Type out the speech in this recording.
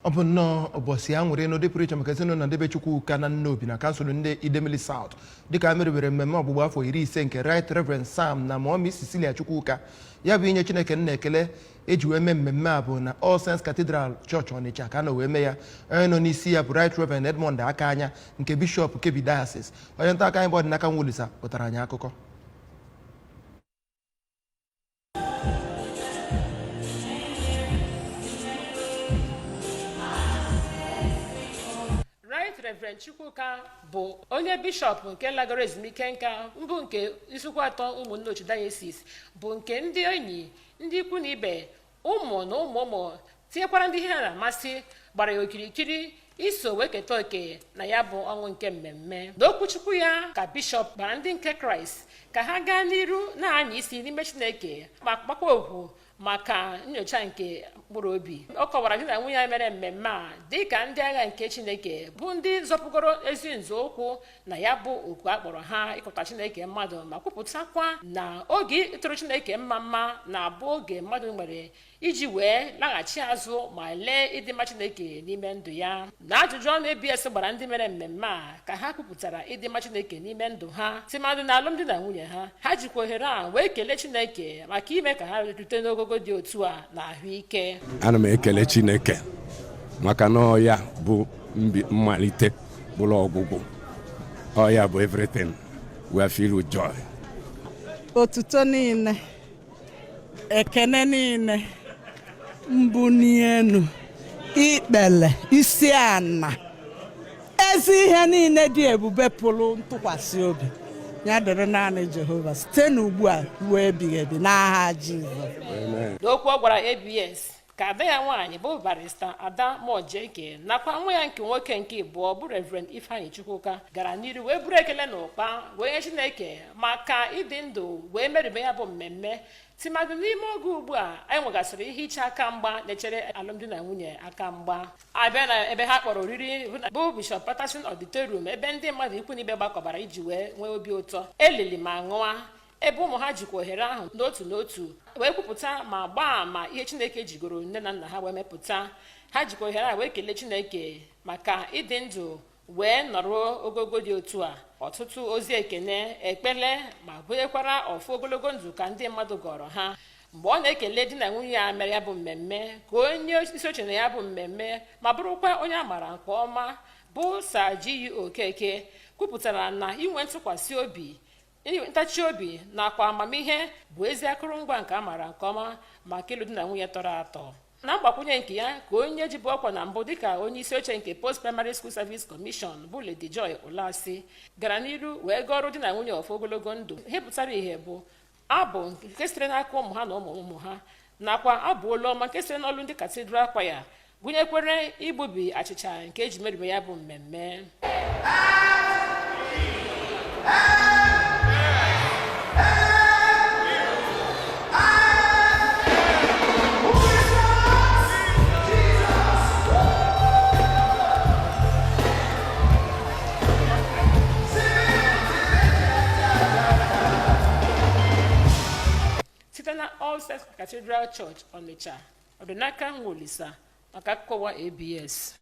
Ọ no obosi anwere no de preacher makazino na debe Chukuka na Nnobi na kansụl ndị Idemili South dịka merubere mmemme ọgbụgba afọ 15 nke Right Reverend Sam na Mommy Cecilia Chukuka ya bụ inye Chineke nna ekele eji wee mee mmemme a bụ na All Saints Cathedral Church Onitsha ka na wee mee ya. Onye nọ n'isi ya bụ Right Reverend Edmond aka anya nke Bishop Kebi Diocese. Onye nta aka anyị bụ ọdịnaka Nwulisa pụtara anyị akụkọ. Reverend Chukuka bụ onye bishọp nke lagoro ezumike nka mbụ nke isukwu atọ ụmụnne otu diocese bụ nke ndị enyi ndị ikwu na ibe ụmụ na ụmụ tinyekwara ndị ihe na-amasị gbara ya okirikiri iso wee keta oke na ya bụ ọnwụ nke mmemme. N'okwuchukwu ya ka bishọp gbara ndị nke Kraịst ka ha gaa n'iru na-anya isi n'ime Chineke ma gbakwa ohu maka nyocha nke mkpụrụ obi. Ọ kọwara di na nwunye mere mmemme a dị ka ndị agha nke Chineke bụ ndị zọpụgoro ezi nzọụkwụ na ya bụ oku akpọrọ ha ịkọta Chineke mmadụ ma kwupụtakwa na oge ịtụrụ Chineke mma na-abụ oge mmadụ nwere iji wee laghachi azụ ma lee ịdịmma Chineke n'ime ndụ ya. Na ajụjụ ọnụ ABS gbara ndị mere mmemme a ka ha kwupụtara ịdịmma Chineke n'ime ndụ ha tụmadụ na alụmdi na nwunye ha. Ha jikwa ohere a wee kelee Chineke maka ime ka ha rute n'ogogo dị otu a na ahụike. Ana m ekele Chineke maka na ọya bụ mmalite bụrụ ọgwụgwụ. Ọya bụ everything. We are filled with joy. Otuto niile, ekene niile, mbuni enu, ikpele, isi ana, ezi ihe niile dị ebube pụrụ ntụkwasị obi ya dịrị naanị Jehova site n'ugbu a ruo ebighị ebi n'aha Jizọs. N'okwu ọ gwara ABS ka ada ya nwaanyị bụ barista Ada Mojeke nakwa nwa ya nke nwoke nke ịbụọ bụ Reverend Ifeanyi Chukuka gara n'iru wee buru ekele na ụkpa wee nye Chineke maka ịdị ndụ wee merube ya bụ mmemme timadụ n'ime oge ugbu a anyị nwegasịrị ihe iche aka mgba na-echere alụmdi na nwunye aka mgba. Abịa na ebe ha kpọrọ oriri bụ Bishop Patterson Auditorium ebe ndị mmadụ ikwu na ibe gbakọbara iji wee nwee obi ụtọ elili ma ṅụa ebe ụmụ ha jikwa ohere ahụ n'otu n'otu wee kwupụta ma gbaa ama ihe Chineke jigoro nne na nna ha wee mepụta. Ha jikwa ohere a wee kelee Chineke maka ịdị ndụ wee nọrọ ogogo dị otu a. Ọtụtụ ozi ekene ekpele ma bunyekwara ọfụ ogologo ndụ ka ndị mmadụ gọrọ ha mgbe ọ na-ekele di na nwunye ya mere ya bụ mmemme ka onye isi oche na ya bụ mmemme ma bụrụkwa onye a mara nke ọma bụ Sir G.U. Okeke kwupụtara na inwe ntụkwasị obi ntachi obi nakwa amamihe bụ ezi akụrụngwa nke a mara nke ọma maka ịlụ di na nwunye tọrọ atọ. Na mgbakwunye nke ya ka onye ji bụ ọkwa na mbụ dịka onye isi oche nke Post Primary School Service Commission bụ Lady Joy Olasi gara n'iru wee gọọrụ di na nwunye ọfụ ogologo ndụ. Ihe pụtara ihe bụ abụ nke sitere n'aka ụmụ ha na ụmụ ha nakwa abụ olu ọma nke sitere n'ọlụ ndị Cathedral Choir gụnyekwere igbubi achịcha nke eji merube ya bụ mmemme. Site na All Saints Cathedral Church Onitsha, ọdịnaka Nwulisa maka akụkọ ABS.